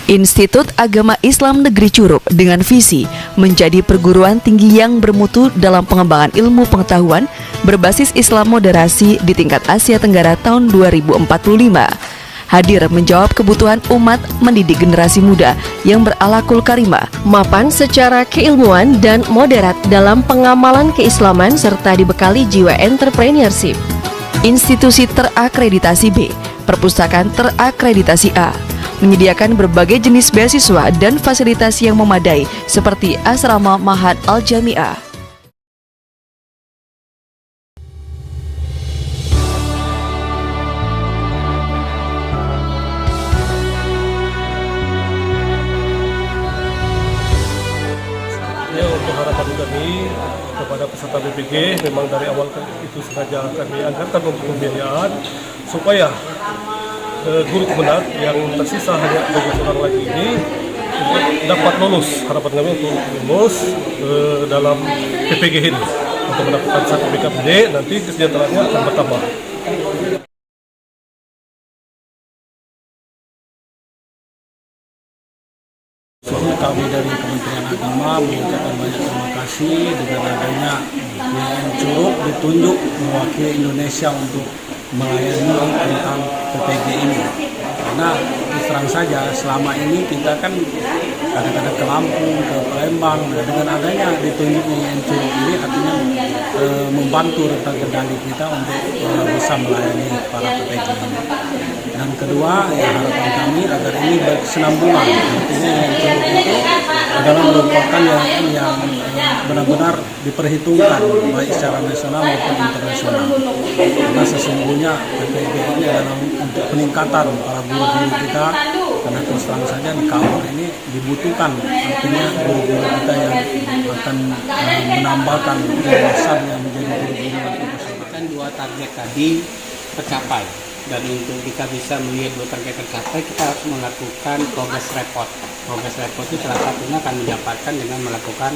Institut Agama Islam Negeri Curup dengan visi menjadi perguruan tinggi yang bermutu dalam pengembangan ilmu pengetahuan berbasis Islam moderasi di tingkat Asia Tenggara tahun 2045. Hadir menjawab kebutuhan umat mendidik generasi muda yang berakhlakul karimah, mapan secara keilmuan dan moderat dalam pengamalan keislaman serta dibekali jiwa entrepreneurship. Institusi terakreditasi B, perpustakaan terakreditasi A, menyediakan berbagai jenis beasiswa dan fasilitas yang memadai seperti asrama Ma'had Al-Jami'ah. Untuk harapan kami kepada peserta BPG, memang dari awal itu sengaja kami anggarkan untuk pembiayaan supaya guru kemenang yang tersisa hanya 12 orang lagi ini untuk dapat lulus. Harapan kami untuk lulus dalam PPG ini untuk mendapatkan sertifikat D, nanti kesejahteraannya akan bertambah. Kami dari Kementerian Agama mengucapkan banyak terima kasih dengan adanya YN Curup ditunjuk mewakili Indonesia untuk melayani tentang PPG ini. Karena terang saja selama ini kita kan kadang-kadang ke Lampung, ke Palembang, dengan adanya ditunjuknya YN Curup ini artinya membantu rentang kendali kita untuk bisa melayani para PPG ini. Dan kedua, ya harapan kami agar ini berkesinambungan. Artinya yang cukup itu adalah merupakan yang benar-benar diperhitungkan baik secara nasional maupun internasional. Karena sesungguhnya PPG ini adalah untuk peningkatan para guru-guru kita. Karena terus terang saja di Kaur ini dibutuhkan artinya guru-guru kita yang akan menambahkan wawasan yang menjadi guru-guru yang profesional. Kan dua target tadi tercapai. Dan untuk kita bisa melihat dua target tercapai, kita harus melakukan progress report. Progress report itu salah satunya akan didapatkan dengan melakukan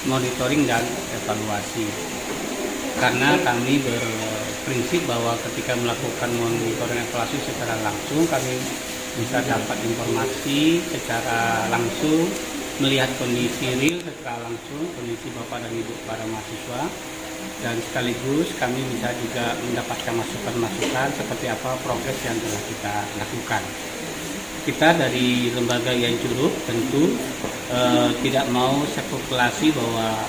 monitoring dan evaluasi. Karena kami berprinsip bahwa ketika melakukan monitoring dan evaluasi secara langsung, kami bisa dapat informasi secara langsung, melihat kondisi real secara langsung, kondisi Bapak dan Ibu para mahasiswa. Dan sekaligus kami bisa juga mendapatkan masukan-masukan seperti apa progres yang telah kita lakukan. Kita dari lembaga YN Curup tentu tidak mau spekulasi bahwa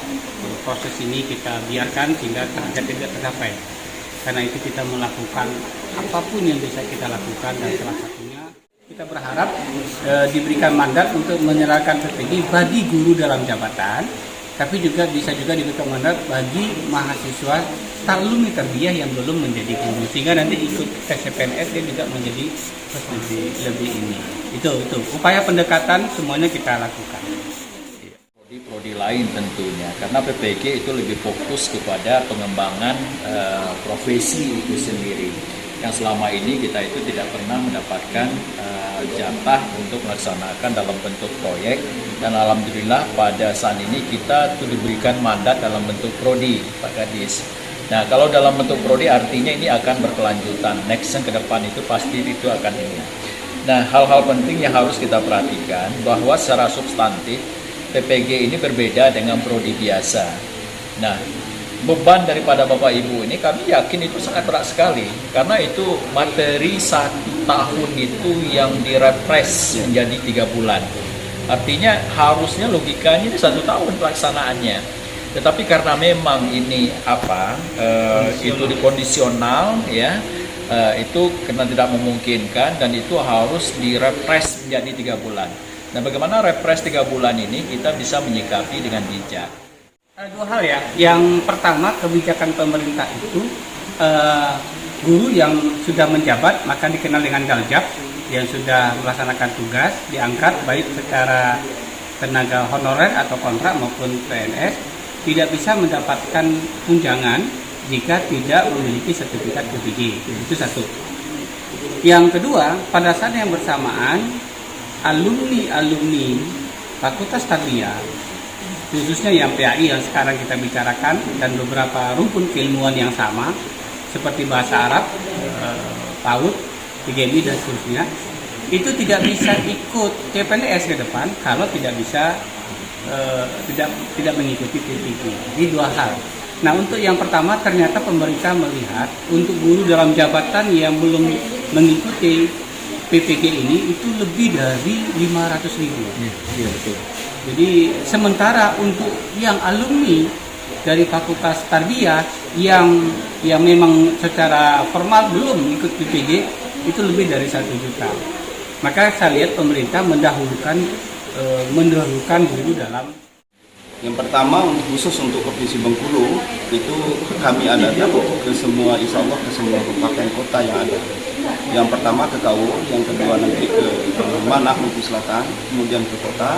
proses ini kita biarkan sehingga target tidak tercapai. Karena itu kita melakukan apapun yang bisa kita lakukan, dan salah satunya kita berharap diberikan mandat untuk menyerahkan PPG bagi guru dalam jabatan, tapi juga bisa juga diberikan mandat bagi mahasiswa alumni tarbiyah yang belum menjadi guru, sehingga nanti ikut tes CPNS dia juga menjadi lebih ini. Itu upaya pendekatan semuanya kita lakukan. Prodi lain tentunya, karena PPG itu lebih fokus kepada pengembangan profesi itu sendiri. Yang selama ini kita itu tidak pernah mendapatkan jatah untuk melaksanakan dalam bentuk proyek, dan alhamdulillah pada saat ini kita tuh diberikan mandat dalam bentuk prodi, Pak Kadis. Nah, kalau dalam bentuk prodi artinya ini akan berkelanjutan, next yang ke depan itu pasti itu akan ini. Nah, hal-hal penting yang harus kita perhatikan bahwa secara substantif PPG ini berbeda dengan prodi biasa. Nah, beban daripada Bapak Ibu ini kami yakin itu sangat berat sekali, karena itu materi 1 tahun itu yang direpres menjadi 3 bulan. Artinya harusnya logikanya ini 1 tahun pelaksanaannya, tetapi karena memang ini itu dikondisional ya, itu karena tidak memungkinkan, dan itu harus direpres menjadi 3 bulan. Nah, bagaimana repres 3 bulan ini kita bisa menyikapi dengan bijak? Ada 2 hal ya. Yang pertama, kebijakan pemerintah itu guru yang sudah menjabat maka dikenal dengan galjab, yang sudah melaksanakan tugas diangkat baik secara tenaga honorer atau kontrak maupun PNS, tidak bisa mendapatkan tunjangan jika tidak memiliki sertifikat PPG. Itu satu. Yang kedua, pada saat yang bersamaan alumni Fakultas Tarbiyah, khususnya yang PAI yang sekarang kita bicarakan, dan beberapa rumpun keilmuan yang sama seperti bahasa Arab, PAUD, IGMI dan seterusnya, itu tidak bisa ikut CPNS ke depan kalau tidak bisa tidak mengikuti PPG. Ini dua hal. Nah, untuk yang pertama ternyata pemerintah melihat untuk guru dalam jabatan yang belum mengikuti PPG ini itu lebih dari 500.000. Iya, betul. Jadi sementara untuk yang alumni dari Fakultas Tarbiyah yang memang secara formal belum ikut PPG itu lebih dari 1 juta. Maka saya lihat pemerintah mendahulukan guru dalam. Yang pertama khusus untuk Provinsi Bengkulu itu kami adakan ke semua, insya Allah ke semua kabupaten kota yang ada. Yang pertama ke KAU, yang kedua nanti ke Manak, Maluku Selatan, kemudian ke kota,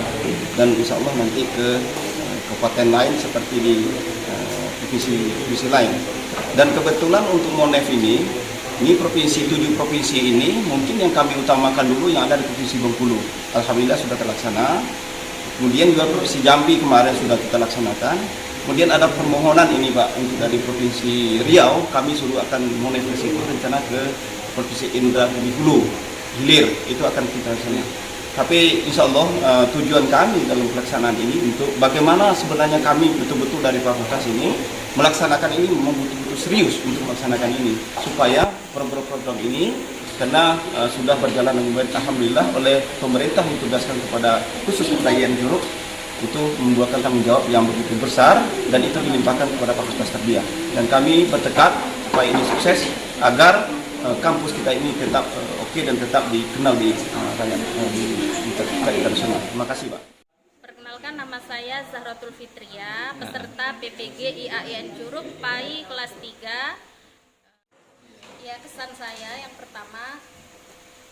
dan insya Allah nanti ke kabupaten lain seperti di provinsi lain. Dan kebetulan untuk Monef ini provinsi 7 provinsi ini mungkin yang kami utamakan dulu yang ada di Provinsi Bengkulu. Alhamdulillah sudah terlaksana. Kemudian juga Provinsi Jambi kemarin sudah kita laksanakan. Kemudian ada permohonan ini Pak untuk dari Provinsi Riau, kami suruh akan Monef itu rencana ke Provinsi Indra di Hulu, Hilir, itu akan kita laksanakan. Tapi insya Allah tujuan kami dalam pelaksanaan ini untuk bagaimana sebenarnya kami betul-betul dari fakultas ini melaksanakan ini memang betul-betul serius untuk melaksanakan ini supaya program-program ini karena sudah berjalan dengan baik alhamdulillah oleh pemerintah ditugaskan kepada khusus IAIN Curug itu membuatkan tanggung jawab yang begitu besar dan itu dilimpahkan kepada Fakultas Tarbiyah dan kami bertekad supaya ini sukses agar kampus kita ini tetap oke dan tetap dikenal di rakyat di internasional. Terima kasih Pak. Perkenalkan, nama saya Zahratul Fitria, peserta PPG IAIN Curug PAI kelas 3. Ya, kesan saya yang pertama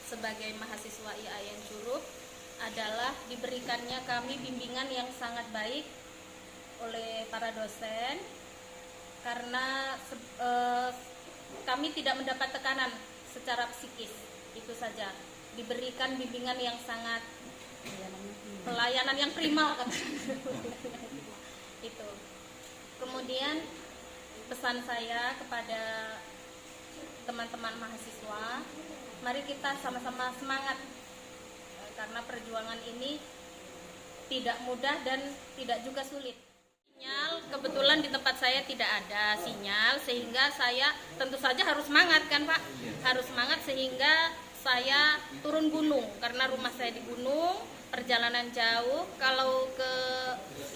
sebagai mahasiswa IAIN Curug adalah diberikannya kami bimbingan yang sangat baik oleh para dosen karena kami tidak mendapat tekanan secara psikis, itu saja. Diberikan bimbingan yang sangat pelayanan yang prima itu. Kemudian pesan saya kepada teman-teman mahasiswa, mari kita sama-sama semangat karena perjuangan ini tidak mudah dan tidak juga sulit. Sinyal, kebetulan di tempat saya tidak ada sinyal sehingga saya tentu saja harus semangat kan Pak, harus semangat sehingga saya turun gunung karena rumah saya di gunung, perjalanan jauh. Kalau ke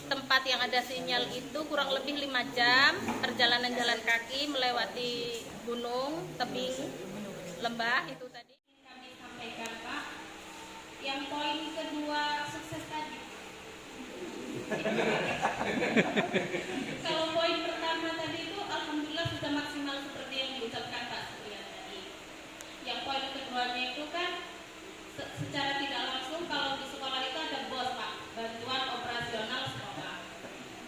tempat yang ada sinyal itu kurang lebih 5 jam perjalanan jalan kaki melewati gunung, tebing, lembah itu tadi. Kami sampaikan Pak, yang poin kedua sukses tadi. Kalau poin pertama tadi itu alhamdulillah sudah maksimal seperti yang diucapkan Pak Supriyan tadi. Yang poin keduanya itu kan secara tidak langsung kalau di sekolah itu ada BOS Pak, bantuan operasional sekolah.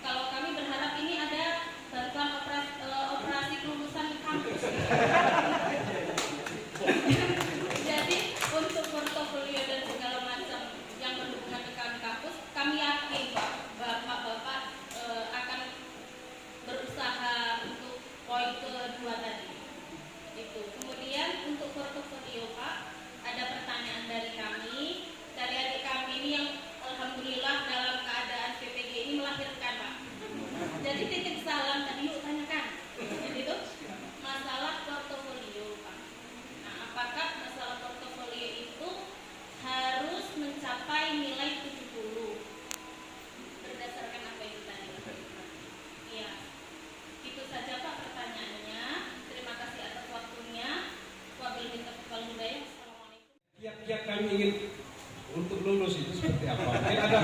Kalau kami berharap ini ada bantuan operasi kelulusan kampus. Jadi untuk portofolio dan segala macam yang berhubungan dengan kampus, kami yakin Pak, Bapak-Bapak akan berusaha untuk poin kedua tadi. Itu. Kemudian untuk portofolio Pak, ada pertanyaan dari kami, dari adik kami ini yang alhamdulillah dalam keadaan PPG ini melahirkan Pak. Jadi titip salam tadi yuk tanyakan. Jadi itu masalah portofolio Pak. Nah, apakah masalah portofolio itu harus mencapai nilai 70 berdasarkan apa itu tadi? Iya. Itu saja Pak pertanyaannya. Terima kasih atas waktunya. Wabillahi taufiq wal hidayah. Kiat-kiat kami ingin untuk lulus itu seperti apa? Ada